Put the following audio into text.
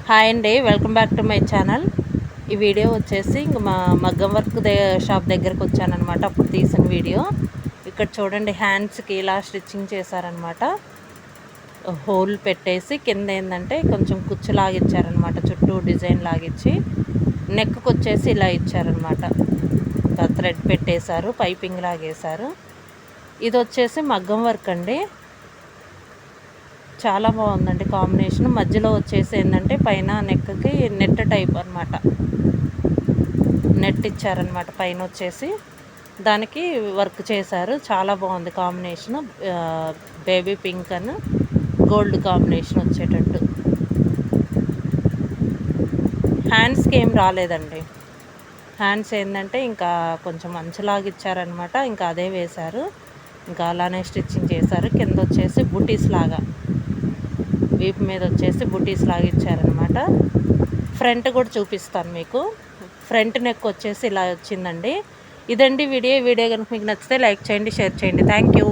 Hi అండి, welcome back to my channel. ఈ video వచ్చేసి ఇంక మా మగ్గం వర్క్ షాప్ దగ్గరకు వచ్చానమాట. అప్పుడు తీసిన వీడియో. ఇక్కడ చూడండి, హ్యాండ్స్కి ఇలా స్టిచ్చింగ్ చేశారనమాట. హోల్ పెట్టేసి కింద ఏంటంటే కొంచెం కుచ్చు లాగిచ్చారనమాట, చుట్టూ డిజైన్ లాగిచ్చి నెక్కి వచ్చేసి ఇలా ఇచ్చారనమాట. థ్రెడ్ పెట్టేశారు, పైపింగ్ లాగేశారు. ఇది వచ్చేసి మగ్గం వర్క్ అండి. చాలా బాగుందండి కాంబినేషన్. మధ్యలో వచ్చేసి ఏంటంటే పైన నెక్కి నెట్ టైప్ అనమాట, నెట్ ఇచ్చారనమాట. పైన వచ్చేసి దానికి వర్క్ చేశారు. చాలా బాగుంది కాంబినేషన్. బేబీ పింక్ అని గోల్డ్ కాంబినేషన్ వచ్చేటట్టు. హ్యాండ్స్కి ఏం రాలేదండి. హ్యాండ్స్ ఏంటంటే ఇంకా కొంచెం అంచులాగా ఇచ్చారనమాట. ఇంకా అదే వేశారు, ఇంకా అలానే స్టిచ్చింగ్ చేశారు. కింద వచ్చేసి బుటీస్ లాగా, వీపు మీద వచ్చేసి బుటీస్ లాగా ఇచ్చారనమాట. ఫ్రంట్ కూడా చూపిస్తాను మీకు. ఫ్రంట్ నెక్ వచ్చేసి ఇలా వచ్చిందండి. ఇదండి వీడియో కనుక మీకు నచ్చితే లైక్ చేయండి, షేర్ చేయండి. Thank you.